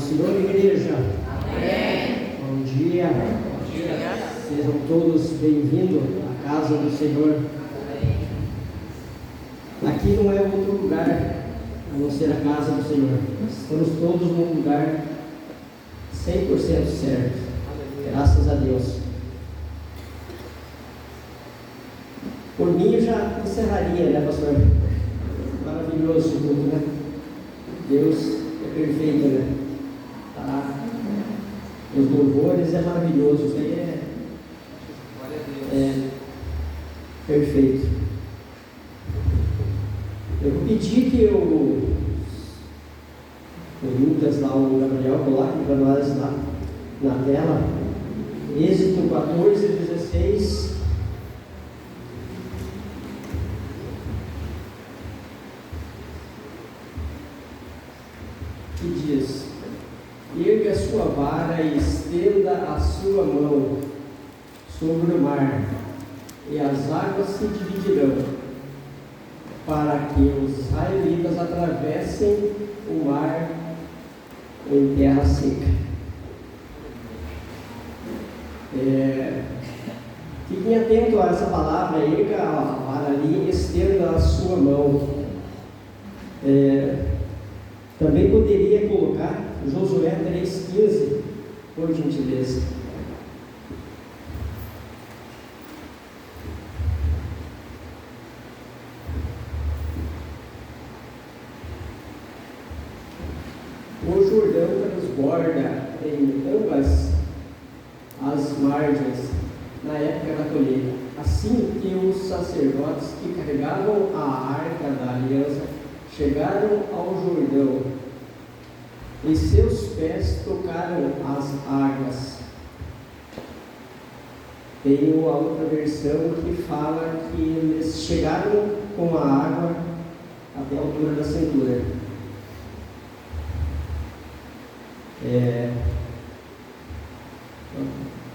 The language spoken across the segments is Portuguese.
Senhor, igreja. Amém. Bom dia. Bom dia. Sejam todos bem-vindos à casa do Senhor. Aqui não é outro lugar a não ser a casa do Senhor. Estamos todos num lugar 100% certo. Graças a Deus. Por mim eu já encerraria, né, pastor? Maravilhoso esse culto, né? Deus é perfeito, né? Tá? Os louvores é maravilhoso, isso aí é perfeito. Eu vou pedir que o Lucas lá, o Gabriel, coloque para nós lá na tela, Êxodo 14, 16. Que diz: erga a sua vara e estenda a sua mão sobre o mar, e as águas se dividirão, para que os israelitas atravessem o mar em terra seca. Fiquem atentos a essa palavra: erga a vara ali, estenda a sua mão. Também poderia colocar Josué 3,15, por gentileza. O Jordão transborda em ambas as margens na época da colheita. Assim que os sacerdotes que carregavam a arca da aliança chegaram ao Jordão, e seus pés tocaram as águas. Tem a outra versão que fala que eles chegaram com a água até a altura da cintura.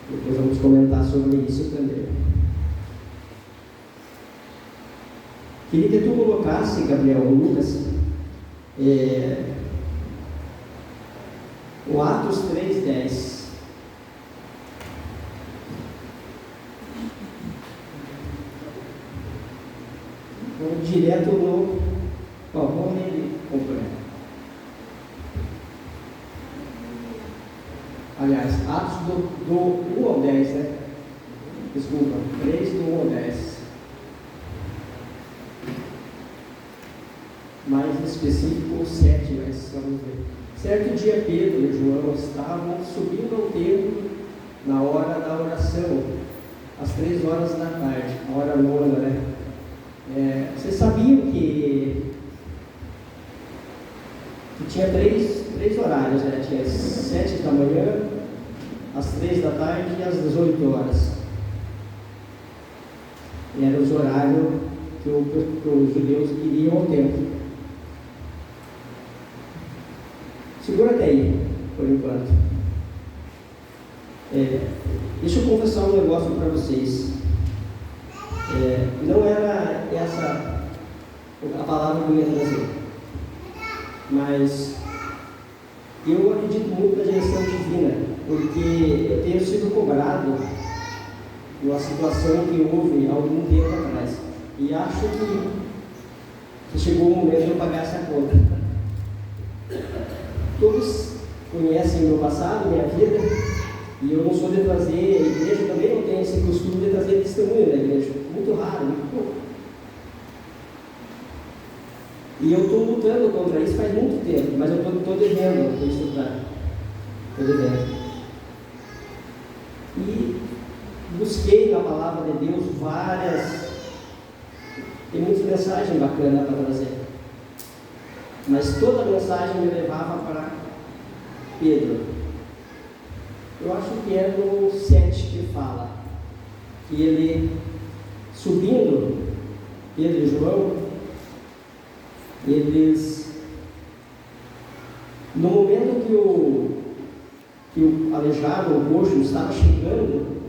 Depois vamos comentar sobre isso também. Queria que tu colocasse, Gabriel, Lucas, o Atos 3,10. Vamos direto no. Vamos ler completo. Aliás, Atos do 1 ao 10, né? Desculpa, 3 do 1 ao 10. Mais específico, o 7, mas vamos ver. Certo dia, Pedro e João estavam subindo ao templo na hora da oração, às 3 horas da tarde, a hora nona, né? Vocês sabiam que tinha três horários, né? Tinha às 7 da manhã, às 3 da tarde e às 18 horas. E eram os horários que os judeus iriam ao templo. Segura até aí, por enquanto. Deixa eu confessar um negócio para vocês. Não era essa a palavra que eu ia trazer, mas eu acredito muito na direção divina, porque eu tenho sido cobrado numa situação que houve há algum tempo atrás, e acho que chegou o momento de eu pagar essa conta. Todos conhecem o meu passado, minha vida, e eu não sou de trazer, a igreja também não tem esse costume de trazer testemunho da igreja, muito raro, muito pouco. E eu estou lutando contra isso faz muito tempo, mas eu estou devendo isso para. Estou devendo. E busquei na palavra de Deus tem muitas mensagens bacanas para trazer. Mas toda a mensagem me levava para Pedro. Eu acho que é no 7 que fala que ele, subindo, Pedro e João, eles, no momento que o aleijado, o coxo, estava chegando,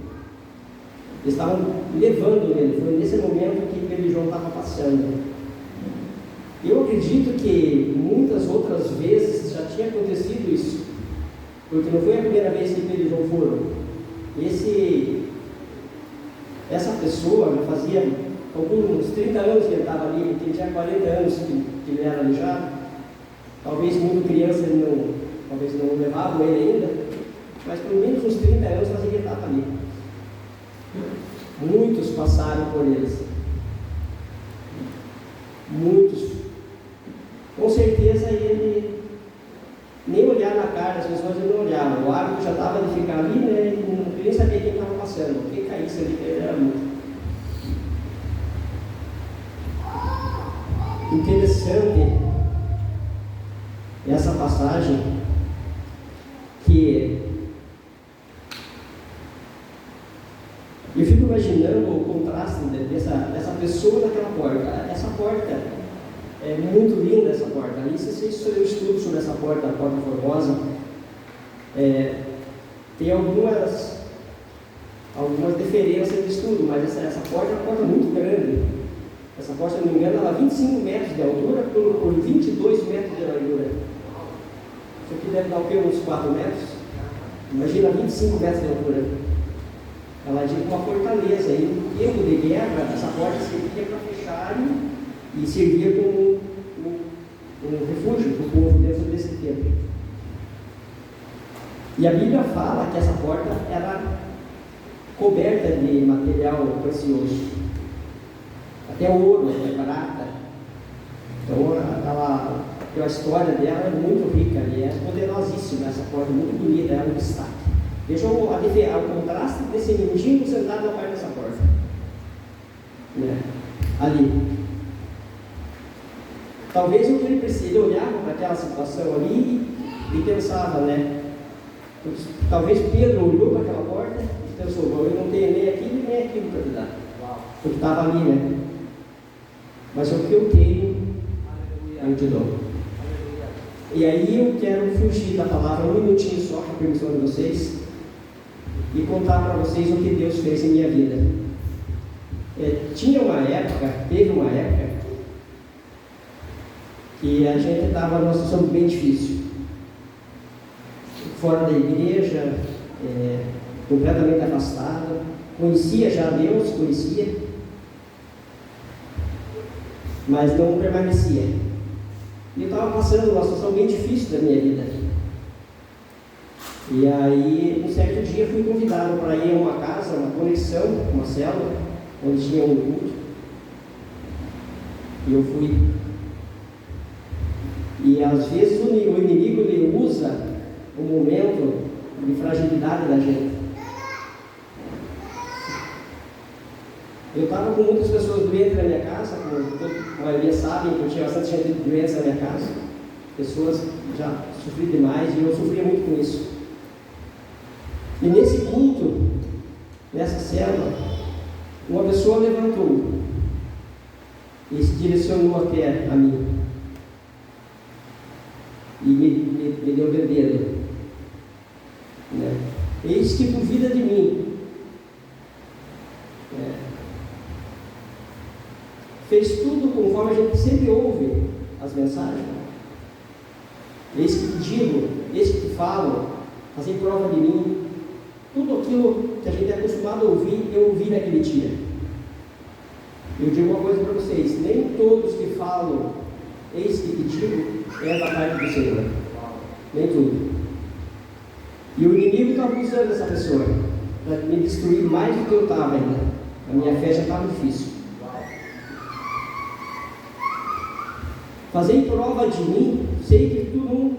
eles estavam levando ele. Foi nesse momento que Pedro e João estavam passando. Eu acredito que muitas outras vezes já tinha acontecido isso, Porque não foi a primeira vez que ele pelejou o foro. Essa pessoa já fazia alguns 30 anos que ele estava ali, que ele tinha 40 anos que ele era aleijado. Talvez muito criança ele talvez não levavam ele ainda, mas pelo menos uns 30 anos fazia que ele estava ali. Muitos passaram por eles. Muitos. Com certeza ele nem olhar na cara das pessoas, ele não olhava. O hábito já estava de ficar ali, né? Ele não queria saber quem estava passando. Quem caísse ali, ele era muito. Interessante essa passagem que eu fico imaginando o contraste dessa pessoa naquela porta. Essa porta é muito linda, essa porta. Ali, se vocês fizerem um estudo sobre essa porta, a Porta Formosa, tem algumas diferenças de estudo, mas essa porta é uma porta muito grande. Essa porta, se não me engano, ela 25 metros de altura por 22 metros de largura. Isso aqui deve dar o quê? Uns 4 metros? Imagina 25 metros de altura. Ela é tipo uma fortaleza. E no tempo de guerra, essa porta servia para fechar e servia como um refúgio para o povo dentro desse tempo. E a Bíblia fala que essa porta era coberta de material precioso. Até ouro, até prata. Então a história dela é muito rica e é poderosíssima, essa porta muito bonita, é um destaque. Veja o contraste desse mendigo sentado na parte dessa porta. Né? Ali. Talvez o que ele olhava para aquela situação ali e pensava, né? Talvez Pedro olhou para aquela porta e pensou, eu não tenho nem aquilo nem aquilo para te dar. Porque estava ali, né? Mas o que eu tenho, eu te dou. E aí eu quero fugir da palavra um minutinho só, com a permissão de vocês, e contar para vocês o que Deus fez em minha vida. Teve uma época, que a gente estava numa situação bem difícil. Fora da igreja, completamente afastado. Conhecia já Deus, mas não permanecia. E eu estava passando uma situação bem difícil da minha vida. E aí, um certo dia, fui convidado para ir a uma casa, uma conexão, uma célula, onde tinha um culto. E eu fui. E às vezes o inimigo ele usa o momento de fragilidade da gente. Eu estava com muitas pessoas doentes na minha casa, como a maioria sabem que eu tinha bastante gente doente na minha casa. Pessoas já sofri demais e eu sofria muito com isso. E nesse culto, nessa célula, uma pessoa levantou e se direcionou até a mim e me deu bebendo, né? Eis que duvida de mim. Fez tudo conforme a gente sempre ouve as mensagens. Eis que te digo, eis que te falo, fazei prova de mim. Tudo aquilo que a gente é acostumado a ouvir, eu ouvi naquele dia. Eu digo uma coisa para vocês: nem todos que falam, eis que te digo, é da parte do Senhor. Nem tudo. E o inimigo estava usando essa pessoa para me destruir mais do que eu estava ainda. A minha fé já estava difícil. Fazei prova de mim, sei que tu não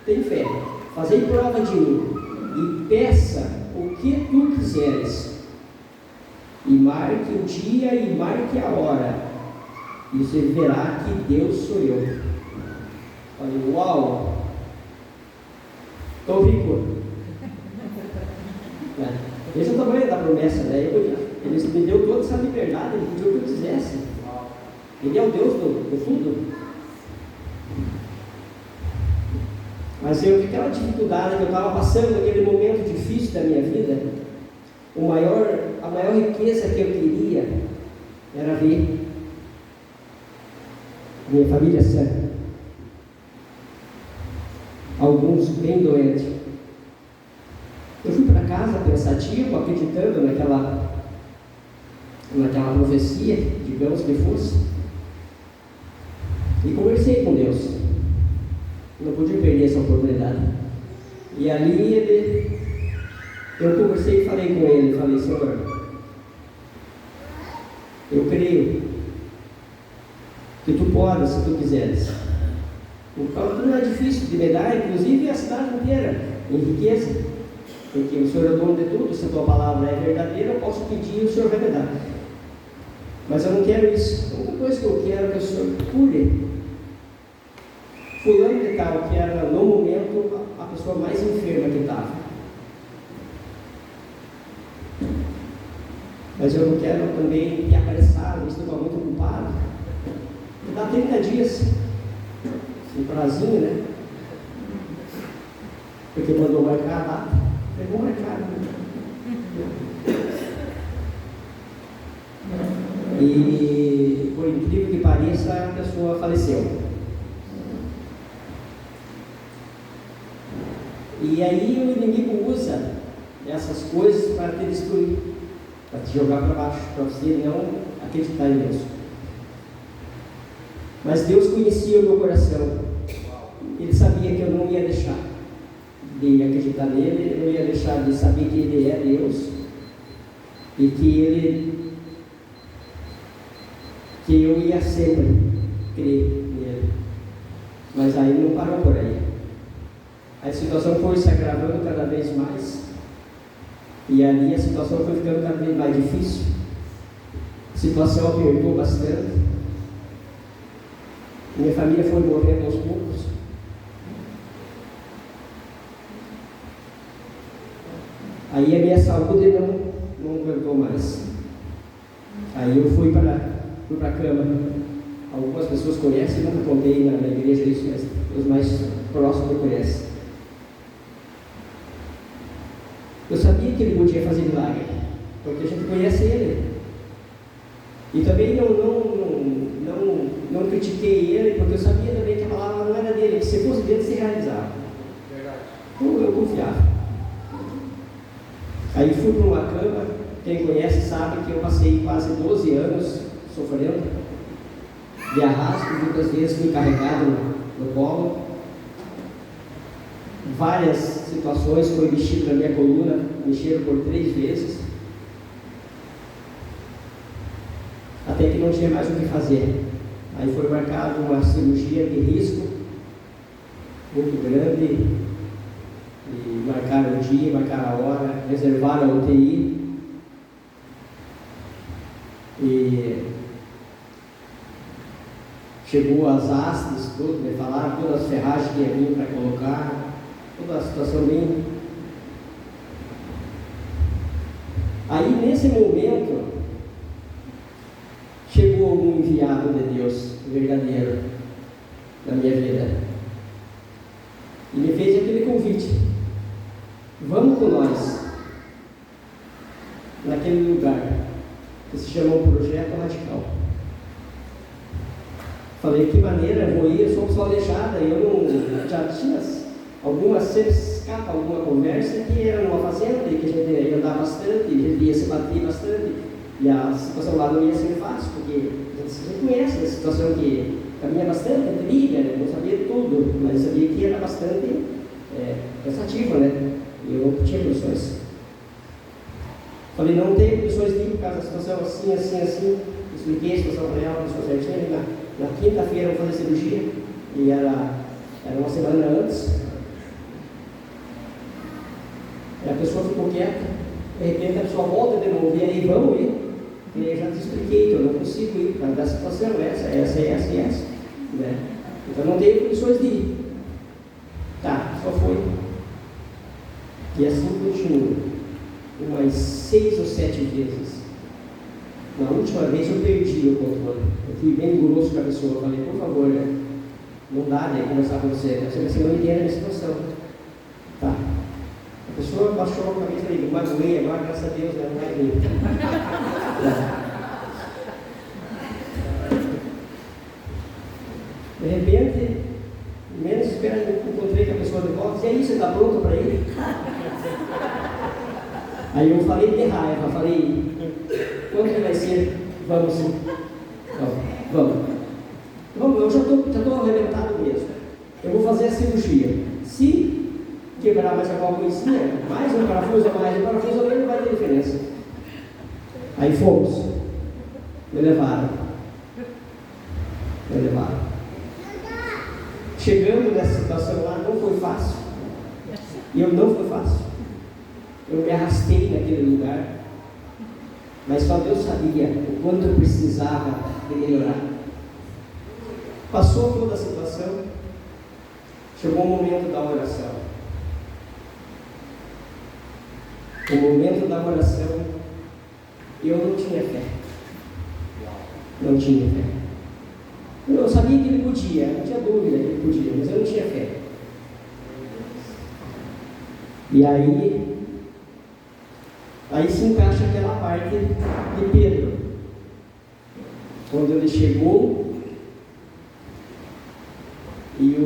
tem fé. Fazei prova de mim e peça o que tu quiseres. E marque o dia e marque a hora. E você verá que Deus sou eu. Falei, uau! Estou rico. Esse é o tamanho da promessa, né? Ele me deu toda essa liberdade, ele pediu o que eu quisesse. Ele é o Deus do tudo. Mas aquela dificuldade que eu estava passando naquele momento difícil da minha vida, a maior riqueza que eu queria era ver minha família sã. Alguns bem doentes, pensativo, acreditando naquela profecia, digamos que fosse, e conversei com Deus. Não podia perder essa oportunidade. E ali eu conversei e falei com ele, falei: Senhor, eu creio que tu podes, se tu quiseres. Então não é difícil de me dar, inclusive a cidade inteira, em riqueza, porque o Senhor é dono de tudo. Se a tua palavra é verdadeira, eu posso pedir e o Senhor vai me dar. Mas eu não quero isso. A única coisa que eu quero é que o Senhor cure fulano de tal, que era no momento a pessoa mais enferma que estava. Mas eu não quero também me apressar, visto que eu estou muito ocupado. Me dá 30 dias, um prazinho, né? Porque mandou marcar a data. Eu vou marcar. E por incrível que pareça, a pessoa faleceu. E aí o inimigo usa essas coisas para te destruir, para te jogar para baixo, para você não acreditar em Deus. Mas Deus conhecia o meu coração. Ele sabia que eu não ia deixar de acreditar nele, eu não ia deixar de saber que Ele é Deus e que eu ia sempre crer nele. Mas aí não parou por aí. A situação foi se agravando cada vez mais, e ali a situação foi ficando cada vez mais difícil. A situação apertou bastante. Minha família foi morrendo aos poucos. Aí a minha saúde não aguentou mais. Aí eu fui para a cama. Algumas pessoas conhecem, nunca contei na igreja isso, mas os mais próximos conhecem. Eu sabia que Ele podia fazer milagre, porque a gente conhece Ele. E também não critiquei Ele, porque eu sabia também que a palavra não era dele, que se fosse dele se realizava. Então eu confiava. Aí fui para uma cama. Quem conhece sabe que eu passei quase 12 anos sofrendo de arrasto, muitas vezes fui carregado no colo. Várias situações foi mexido na minha coluna, mexeram por 3 vezes, até que não tinha mais o que fazer. Aí foi marcada uma cirurgia de risco muito grande, e marcaram o dia, marcaram a hora, reservaram a UTI, e chegou as hastes, tudo, me falaram todas as ferragens que ia vir para colocar, toda a situação bem. Aí nesse momento chegou um enviado de Deus verdadeiro na minha vida e me fez aquele convite: vamos com nós naquele lugar que se chama o Projeto Radical. Falei: que maneira, eu vou ir, eu sou pessoa aleijada, eu não já tinha algumas, sempre escapa alguma conversa que era numa fazenda e que a gente ia andar bastante, a gente ia se bater bastante, e a situação lá não ia ser fácil, porque a gente conhece a situação que caminha bastante, é trilha, né? Não sabia tudo, mas sabia que era bastante cansativo, né? E eu não tinha condições. Falei: não tenho condições de ir por causa da situação assim, assim, assim. Expliquei a situação para ela, a pessoa certinha. Na quinta-feira eu vou fazer cirurgia, e era uma semana antes. E a pessoa ficou quieta, de repente a pessoa volta de novo: e aí, vamos ir? E eu já te expliquei que eu não consigo ir, por causa da situação, essa, né? Então não tenho condições de ir. Tá, só foi. E assim continuou, umas 6 ou 7 vezes. Na última vez eu perdi o controle. Eu fui bem grosso com a pessoa. Eu falei: por favor, né? Não dá, né, conversar com você. Você não entende a minha situação. Tá. A pessoa baixou a cabeça e falei: magoei, agora graças a Deus, né, não vai vir. De repente, menos espera, eu encontrei com a pessoa de volta. E aí, você está pronto para ir? Aí eu falei de raiva, falei, quando que vai ser? Vamos sim. Vamos, eu já estou arrebentado mesmo. Eu vou fazer a cirurgia. Se quebrar mais alguma coisinha, mais um parafuso, não vai ter diferença. Aí fomos. Me levaram. Chegando nessa situação lá, não foi fácil. Não foi fácil. Eu me arrastei naquele lugar. Mas só Deus sabia o quanto eu precisava de melhorar. Passou toda a situação. Chegou o momento da oração. O momento da oração, eu não tinha fé. Não tinha fé. Eu sabia que ele podia, não tinha dúvida que ele podia, mas eu não tinha fé. E aí se encaixa aquela parte de Pedro. Quando ele chegou e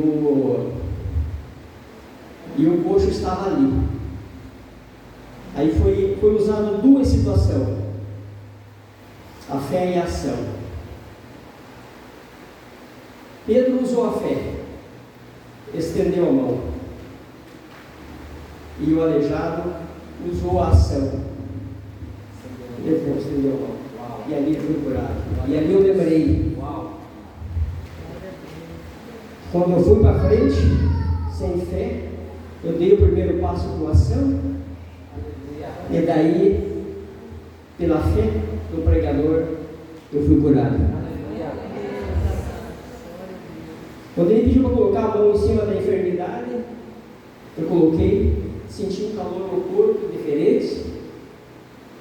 o coxo estava ali. Aí foi usado duas situações: a fé e a ação. Pedro usou a fé, estendeu a mão, e o aleijado usou a ação, levou, estendeu a mão, e ali foi curado. E ali eu lembrei, quando eu fui para frente, sem fé, eu dei o primeiro passo com ação, e daí, pela fé do pregador, eu fui curado. Quando ele pediu para colocar a mão em cima da enfermidade, eu coloquei, senti um calor no corpo diferente,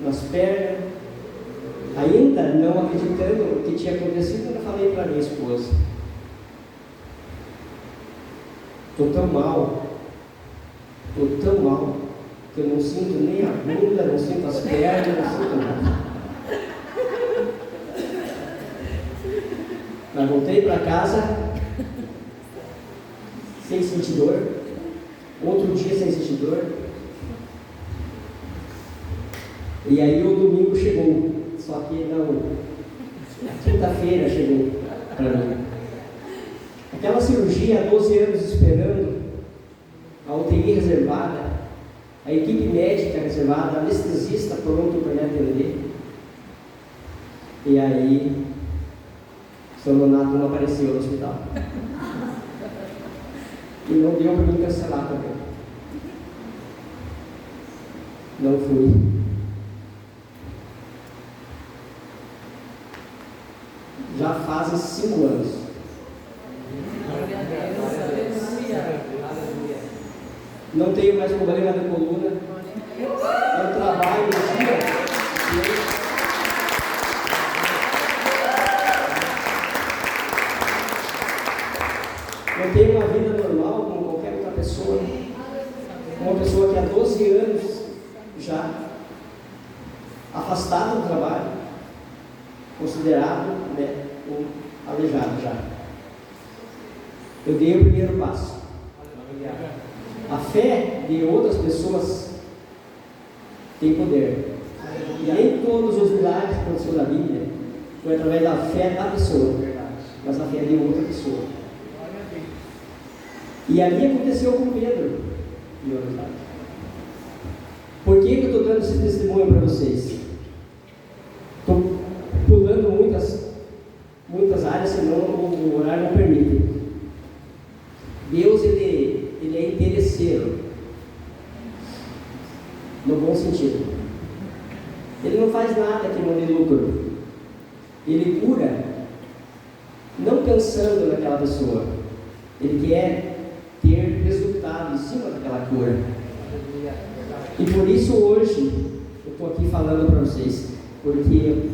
nas pernas. Ainda não acreditando no que tinha acontecido, eu falei para minha esposa: estou tão mal, que eu não sinto nem a bunda, não sinto as pernas, não sinto nada. Mas voltei para casa sem sentir dor, outro dia sem sentir dor, e aí o domingo chegou, só que não, quinta-feira chegou para mim. Aquela cirurgia, há 12 anos esperando, a UTI reservada, a equipe médica reservada, anestesista pronto para me atender, e aí o São Donato não apareceu no hospital. E não deu para mim cancelar também. Não fui. Já fazem 5 anos. Não tenho mais problema de coluna. Eu trabalho no dia. Eu tenho uma vida normal como qualquer outra pessoa. Uma pessoa que há 12 anos já afastada do trabalho, considerado um aleijado já. Eu dei o primeiro passo. A fé de outras pessoas tem poder. E nem todos os milagres que aconteceram na Bíblia foi através da fé da pessoa, mas a fé de outra pessoa. E ali aconteceu com Pedro. Por que eu estou dando esse testemunho para vocês? Estou pulando muitas áreas, senão o horário não permite. Deus, ele é interesseiro, no bom sentido. Ele não faz nada que não dê lucro. Ele cura, não pensando naquela pessoa. Ele quer ter resultado em cima daquela cura. E por isso hoje eu estou aqui falando para vocês, porque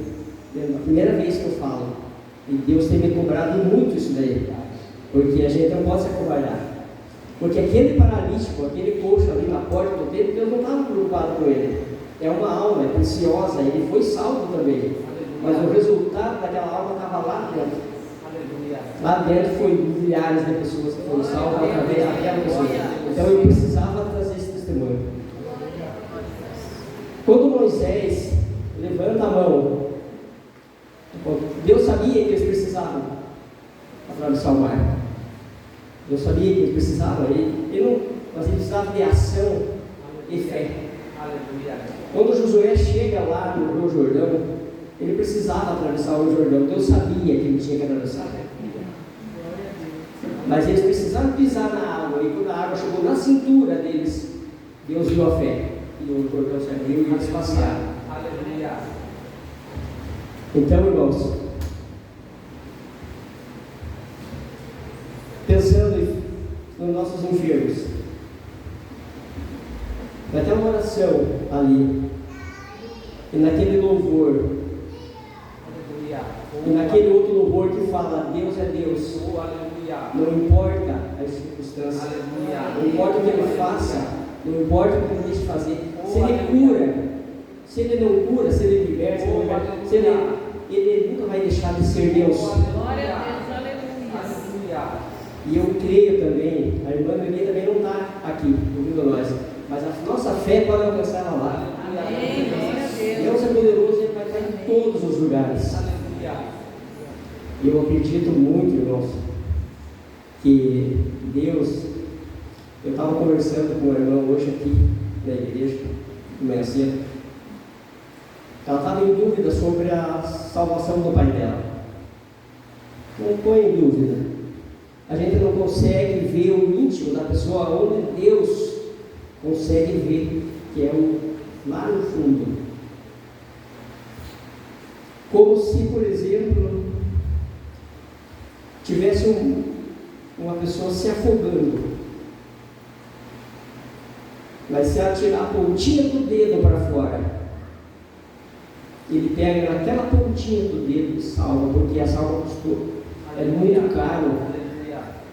é a primeira vez que eu falo, e Deus tem me cobrado muito isso daí, porque a gente não pode se acovardar. Porque aquele paralítico, aquele coxo ali na porta do templo, Deus não estava preocupado com ele. É uma alma, é preciosa, ele foi salvo também. Mas o resultado daquela alma estava lá dentro. Lá dentro foi milhares de pessoas que foram salvas através daquela pessoa. Então eu precisava trazer esse testemunho. Moisés levanta a mão, Deus sabia que eles precisavam atravessar o mar. Deus sabia que eles precisavam, mas eles precisavam de ação e fé. Quando Josué chega lá no Rio Jordão, ele precisava atravessar o Rio Jordão. Deus sabia que ele tinha que atravessar. Mas eles precisavam pisar na água, e quando a água chegou na cintura deles, Deus viu a fé, e o Jordão se abriu e eles passaram. Então, irmãos, pensando nos nossos enfermos, vai ter uma oração ali, e naquele louvor, e naquele outro louvor que fala: Deus é Deus, não importa as circunstâncias, não importa o que Ele faça, não importa o que Ele deixe fazer, se Ele cura, se Ele não cura, se Ele liberta, se Ele nunca vai deixar de ser Deus. Glória a Deus, aleluia. E eu creio também, a irmã Nenê também não está aqui ouvindo nós, mas a nossa fé pode alcançar ela lá. Amém. Glória a Deus. Deus é poderoso, Ele vai estar em todos os lugares. E eu acredito muito, irmãos, que Deus, eu estava conversando com uma irmã hoje aqui na igreja, de manhã cedo, ela estava em dúvida sobre a salvação do pai dela. Não põe em dúvida. A gente não consegue ver o íntimo da pessoa, onde Deus consegue ver, que é lá no fundo. Como se, por exemplo, tivesse uma pessoa se afogando, mas se ela tirar a pontinha do dedo para fora, ele pega naquela pontinha do dedo e salva, porque a salva custou, é muito caro.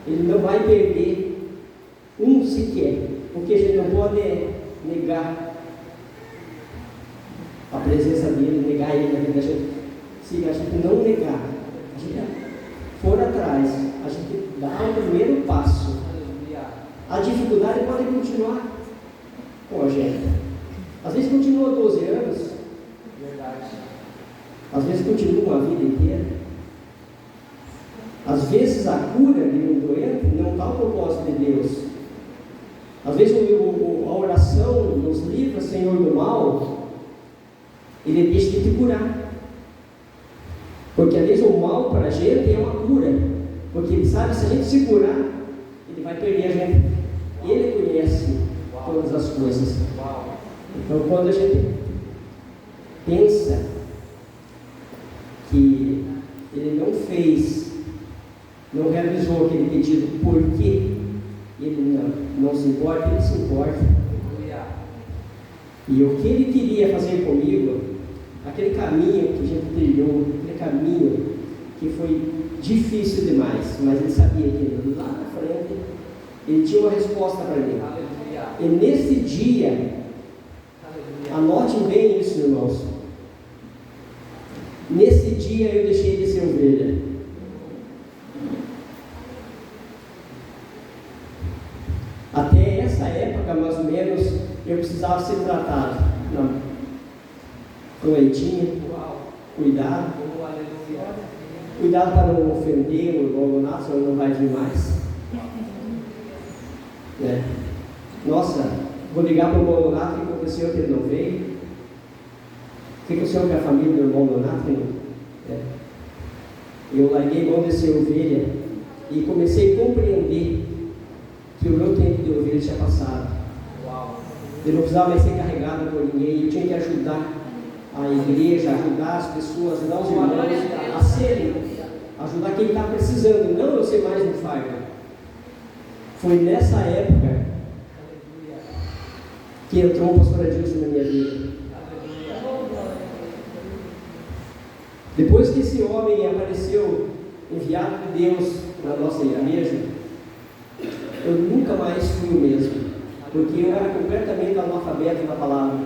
Ele não vai perder um sequer, porque a gente não pode negar a presença dele, negar ele na vida da gente. Se a gente não negar, a gente for atrás, a gente dá o primeiro passo, a dificuldade pode continuar com a gente. Às vezes continua 12 anos, às vezes continua uma vida inteira. Às vezes a cura de um doente não está no propósito de Deus. Às vezes a oração nos livra, Senhor do mal, Ele deixa de te curar. Porque às vezes o mal para a gente é uma cura. Porque Ele sabe, se a gente se curar, Ele vai perder a gente. Ele conhece todas as coisas. Então quando a gente pensa que Ele não fez, não realizou aquele pedido porque Ele não se importa, Ele se importa. E o que Ele queria fazer comigo, aquele caminho que a gente trilhou, aquele caminho que foi difícil demais, mas Ele sabia que lá na frente Ele tinha uma resposta para mim. E nesse dia, anote bem isso, irmãos, nesse dia eu deixei de ser ovelha. Até essa época, mais ou menos, eu precisava ser tratado. Com leitinho, cuidado. Cuidado para não ofender o irmão Donato, senão ele não vai vir mais. Nossa, vou ligar para o irmão Donato, o que aconteceu que ele não veio? O que aconteceu com a família do irmão Donato? Eu larguei mão de ser ovelha e comecei a compreender que o meu tempo de ovelha tinha passado. Eu não precisava mais ser carregado por ninguém, eu tinha que ajudar a igreja, ajudar as pessoas, ajudar os irmãos a serem, ajudar quem está precisando, não eu ser mais um fardo. Foi nessa época que entrou o pastor Adilson na minha vida. Depois que esse homem apareceu, enviado de Deus na nossa igreja, eu nunca mais fui o mesmo, porque eu era completamente analfabeto na palavra.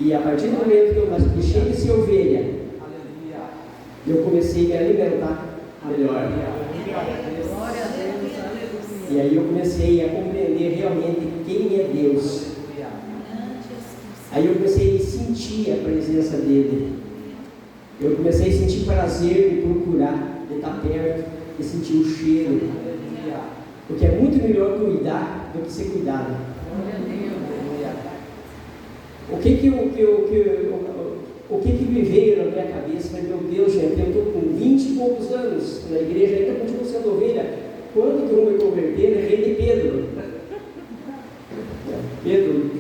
E a partir do momento que eu deixei de ser ovelha, eu comecei a me alimentar melhor. E aí eu comecei a compreender realmente quem é Deus. Aí eu comecei a me sentir sentir a presença dele. Eu comecei a sentir prazer de procurar, de estar perto, de sentir o cheiro. Porque é muito melhor cuidar do que ser cuidado. O que me veio na minha cabeça? Falei, meu Deus, gente, eu estou com 20 e poucos anos na igreja, ainda continuo sendo ovelha. Quando que eu vou me converter? Lembrei de Pedro. Pedro,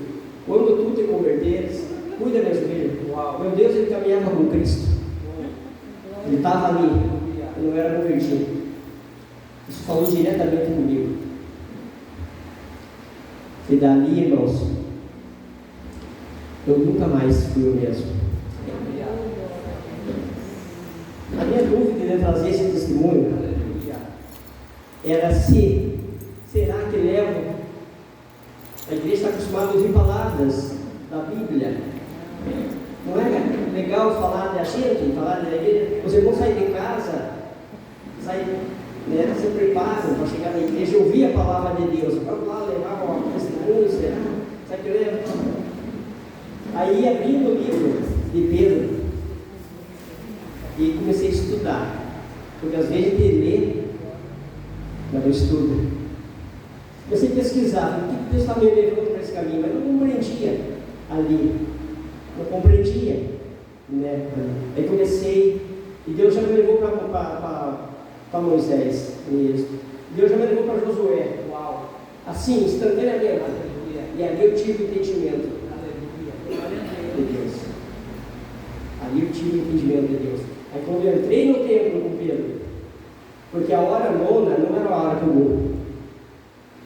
quando tu te converteres, cuida das ovelhas. Meu Deus, ele caminhava com Cristo. Ele estava ali, ele não era convertido. Isso falou diretamente comigo. E dali, irmãos, eu nunca mais fui o mesmo. A minha dúvida de trazer esse testemunho era será que levo? A igreja está acostumada a ouvir palavras da Bíblia. Não é legal falar da gente, falar da igreja? Os irmãos saem de casa, se preparam para chegar na igreja e ouvir a palavra de Deus. Vamos lá levar o testemunho, será? Sabe que leva? Aí abri o livro de Pedro e comecei a estudar. Porque às vezes a gente lê, mas não estuda. Comecei a pesquisar o que Deus está me levando para esse caminho, mas não compreendia ali. Não compreendia. Né? Aí comecei, e Deus já me levou para Moisés. Deus já me levou para Josué. Uau! Assim, instantaneamente. E ali eu tive o entendimento de Deus. Ali eu tive o entendimento de Deus. Aí quando eu entrei no templo com Pedro, porque a hora nona não era a hora comum.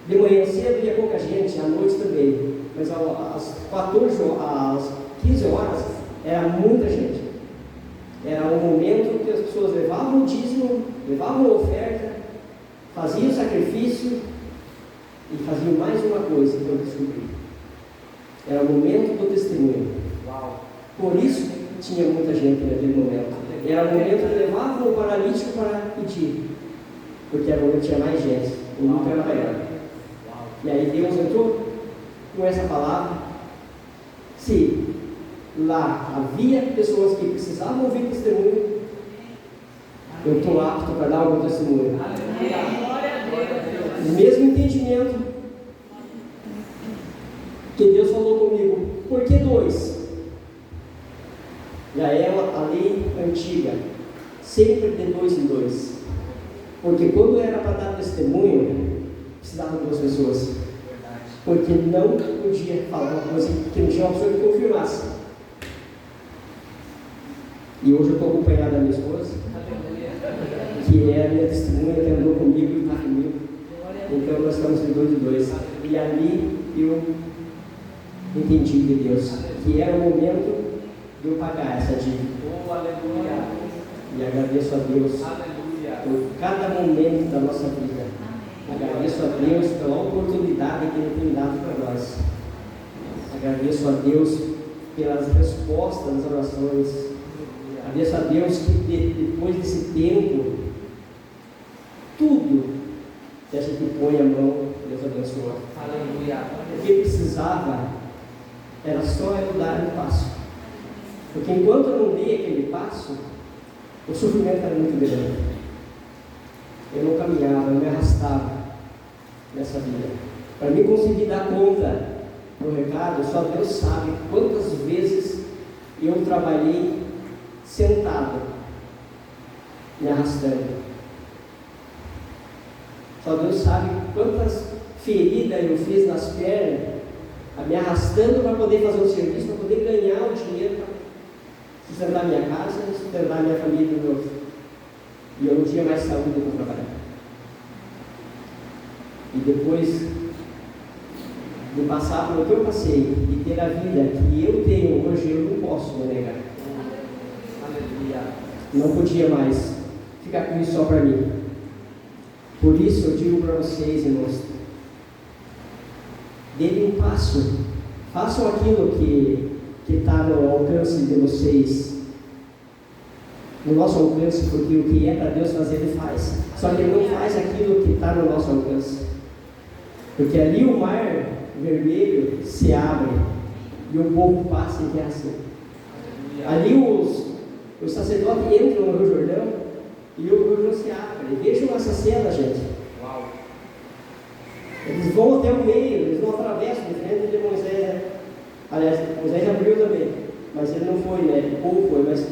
De manhã cedo ia pouca gente, à noite também. Mas às 15 horas era muita gente. Era um momento que as pessoas levavam o dízimo, levavam a oferta, faziam o sacrifício e faziam mais uma coisa que eu descobri. Era o momento do testemunho. Uau. Por isso tinha muita gente naquele momento. Era o momento que levavam o paralítico para pedir. Porque era o momento que tinha mais gente. O número era maior. E aí Deus entrou com essa palavra. Se lá havia pessoas que precisavam ouvir testemunho, eu estou apto para dar o meu testemunho. O mesmo entendimento que Deus falou comigo. Por que 2? Já é a lei antiga, sempre de 2 em 2. Porque quando era para dar testemunho, precisava de 2 pessoas. Porque não podia falar uma coisa que não tinha uma pessoa que confirmasse. E hoje eu estou acompanhado da minha esposa, que é a minha testemunha, que andou comigo e está comigo. Então nós estamos de 2 em 2. E ali eu entendi de Deus que era o momento de eu pagar essa dívida. E agradeço a Deus por cada momento da nossa vida. Agradeço a Deus pela oportunidade que Ele tem dado para nós. Agradeço a Deus pelas respostas das orações. Agradeço a Deus que depois desse tempo, tudo que a gente põe a mão, Deus abençoa. Aleluia. O que precisava era só eu dar um passo. Porque enquanto eu não dei aquele passo, o sofrimento era muito grande. Eu não caminhava, eu me arrastava nessa vida. Para mim conseguir dar conta do recado, só Deus sabe quantas vezes eu trabalhei sentado, me arrastando. Só Deus sabe quantas feridas eu fiz nas pernas, me arrastando para poder fazer o serviço, para poder ganhar o dinheiro para sustentar minha casa e sustentar minha família e meu filho. E eu não tinha mais saúde para trabalhar. E depois de passar pelo que eu passei e ter a vida que eu tenho hoje, eu não posso me negar. Não podia mais ficar com isso só para mim. Por isso eu digo para vocês, irmãos, deem um passo, façam aquilo que está no alcance de vocês, no nosso alcance, porque o que é para Deus fazer, Ele faz. Só que Ele não faz aquilo que está no nosso alcance, porque ali o mar vermelho se abre e o povo passa em terra seca. Ali os sacerdotes entram no Rio Jordão e o Rio Jordão se abre. Vejam essa cena, gente. Uau. Eles vão até o meio, eles não atravessam, diferente de Moisés, né? Aliás, Moisés abriu também, mas ele não foi, né? O povo foi, mas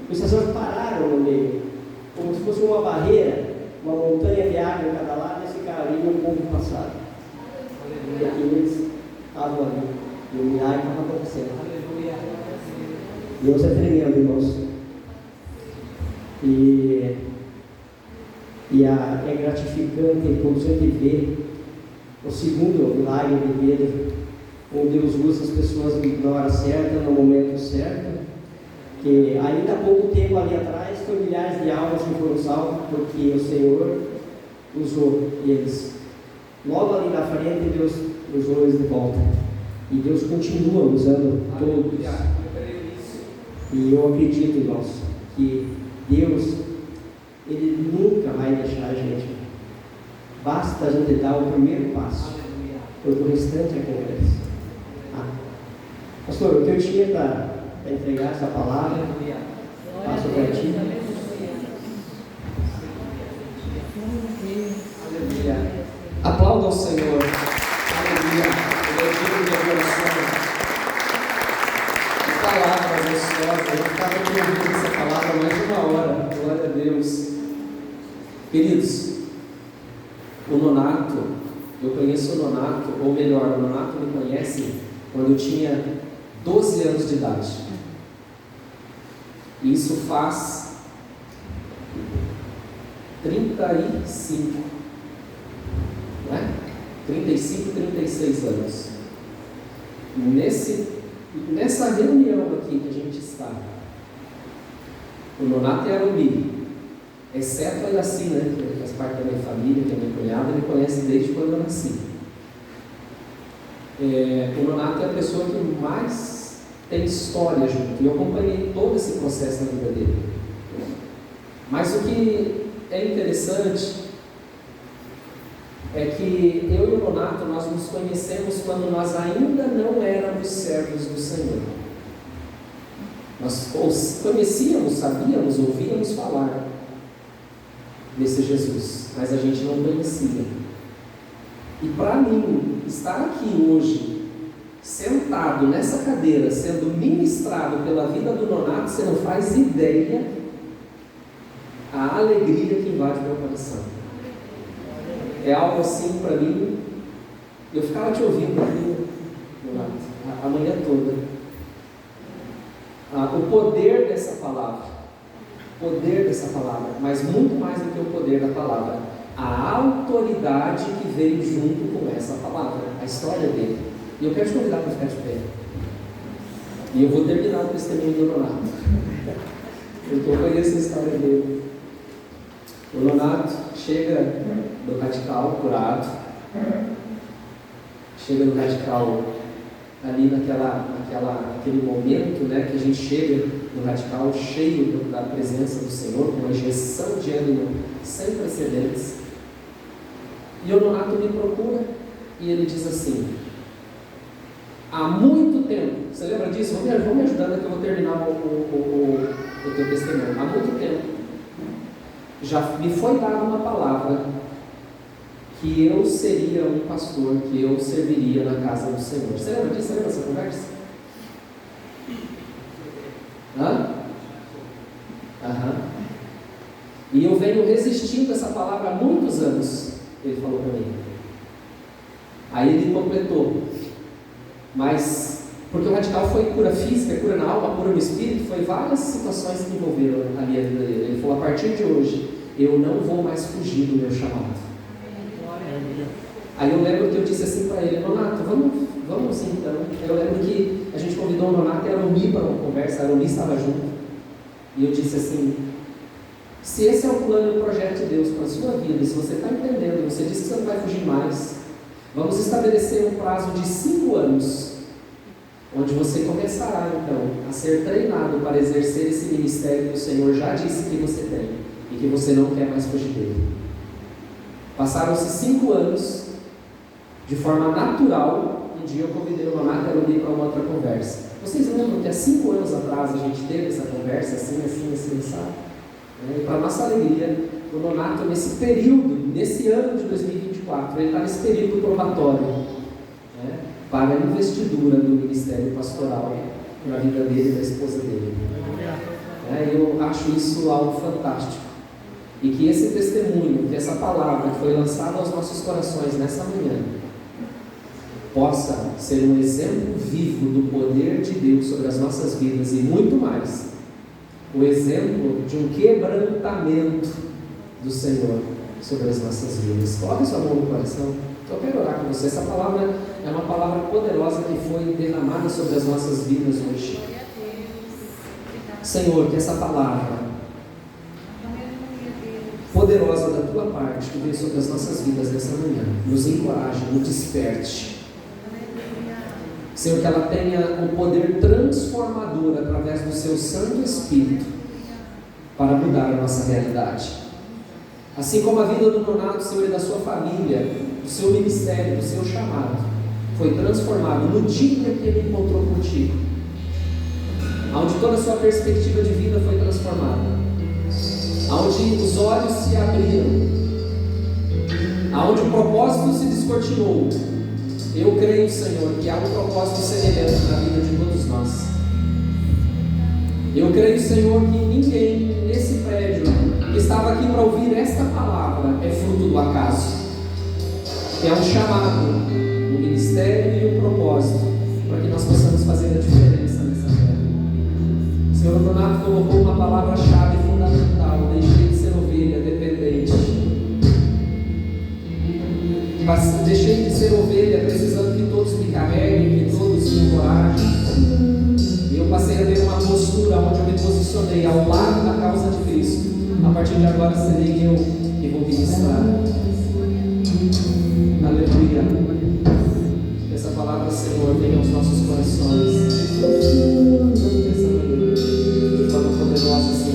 os sacerdotes pararam no meio, como se fosse uma barreira, uma montanha de água em cada lado, eles ficaram ali e o povo passaram. E aqui eles estavam ali, e o milagre estava acontecendo. Deus é tremendo, irmãos. É gratificante quando a gente vê o segundo milagre de Pedro, onde Deus usa as pessoas na hora certa, no momento certo, que ainda há pouco tempo ali atrás foi milhares de almas que foram salvas, porque o Senhor usou eles. Logo ali na frente, Deus usou eles de volta. E Deus continua usando todos. E eu acredito, irmãos, que Deus, Ele nunca vai deixar a gente. Basta a gente dar o primeiro passo, porque o restante acontece. Pastor, o que eu tinha para entregar essa palavra, passo para ti. Aplauda o Senhor. Aleluia. Ele é digno de adoração. Que palavra gostosa. Eu estava aqui ouvindo essa palavra mais de uma hora. Glória a Deus. Queridos, o Nonato, eu conheço o Nonato, ou melhor, o Nonato me conhece quando eu tinha 12 anos de idade. E isso faz 35, né? 35, 36 anos. Nessa reunião aqui que a gente está, o Nonato e a Arumi, exceto a Yaci, né, que faz parte da minha família, que é minha cunhada, me conhece desde quando eu nasci. O Nonato é a pessoa que mais tem história junto, e eu acompanhei todo esse processo na vida dele. Mas o que é interessante é que eu e o Nonato, nós nos conhecemos quando nós ainda não éramos servos do Senhor. Nós conhecíamos, sabíamos, ouvíamos falar desse Jesus, mas a gente não conhecia. E para mim, estar aqui hoje, sentado nessa cadeira, sendo ministrado pela vida do Nonato, você não faz ideia a alegria que invade meu coração. É algo assim para mim. Eu ficava te ouvindo aqui, Nonato, a manhã toda. O poder dessa palavra, mas muito mais do que o poder da palavra, a autoridade que veio junto com essa palavra, a história dele. E eu quero te convidar para ficar de pé. E eu vou terminar o testemunho do Nonato, porque eu conheço a história dele. O Nonato chega do radical curado, chega no radical ali naquele momento, né, que a gente chega no radical cheio da presença do Senhor, com uma injeção de ânimo sem precedentes. E o Nonato me procura e ele diz assim: há muito tempo, você lembra disso? Vamos me ajudando que eu vou terminar o teu testemunho. Há muito tempo já me foi dada uma palavra que eu seria um pastor, que eu serviria na casa do Senhor. Você lembra disso? Você lembra dessa conversa? Aham. E eu venho resistindo a essa palavra há muitos anos, ele falou para mim. Aí ele completou. Mas, porque o radical foi cura física, cura na alma, cura no espírito, foi várias situações que envolveram ali a vida dele. Ele falou: a partir de hoje, eu não vou mais fugir do meu chamado. Aí eu lembro que eu disse assim para ele: Nonato, vamos então. Eu lembro que a gente convidou o Nonato e a Arumi para uma conversa, a Arumi estava junto. E eu disse assim: se esse é o plano e o projeto de Deus para a sua vida, se você está entendendo, você disse que você não vai fugir mais, vamos estabelecer um prazo de 5 anos, onde você começará então a ser treinado para exercer esse ministério que o Senhor já disse que você tem e que você não quer mais fugir dele. Passaram-se 5 anos, de forma natural. Um dia eu convidei o Nonato e a Arumi para uma outra conversa. Vocês lembram que há 5 anos atrás a gente teve essa conversa assim, sabe? E para nossa alegria, o Nonato, nesse período, nesse ano de 2024, ele está nesse período probatório, né, para a investidura do ministério pastoral na vida dele e da esposa dele. Eu acho isso algo fantástico. E que esse testemunho, que essa palavra que foi lançada aos nossos corações nessa manhã, possa ser um exemplo vivo do poder de Deus sobre as nossas vidas e muito mais, o exemplo de um quebrantamento do Senhor sobre as nossas vidas. Coloque sua mão no coração. Eu quero orar com você. Essa palavra é uma palavra poderosa que foi derramada sobre as nossas vidas hoje. Senhor, que essa palavra poderosa da Tua parte, que veio sobre as nossas vidas nessa manhã, nos encoraje, nos desperte. Senhor, que ela tenha um poder transformador através do Seu Santo Espírito para mudar a nossa realidade. Assim como a vida do Nonato, Senhor, e da sua família, do seu ministério, do seu chamado, foi transformado no dia que ele encontrou contigo, onde toda a sua perspectiva de vida foi transformada, onde os olhos se abriram, onde o propósito se descortinou. Eu creio, Senhor, que há um propósito semelhante na vida de todos nós. Eu creio, Senhor, que ninguém nesse prédio que estava aqui para ouvir esta palavra é fruto do acaso. É um chamado, um ministério e um propósito para que nós possamos fazer a diferença nessa terra. O Senhor Donato colocou uma palavra-chave fundamental: deixei de ser ovelha dependente. Deixei de ser ovelha precisando que todos me carreguem, que todos me encorajem. E eu passei a ter uma postura onde eu me posicionei ao lado da causa de Cristo. A partir de agora serei eu que vou ministrar. Aleluia. Que essa palavra, Senhor, venha aos nossos corações. De forma poderosa, Senhor.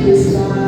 Está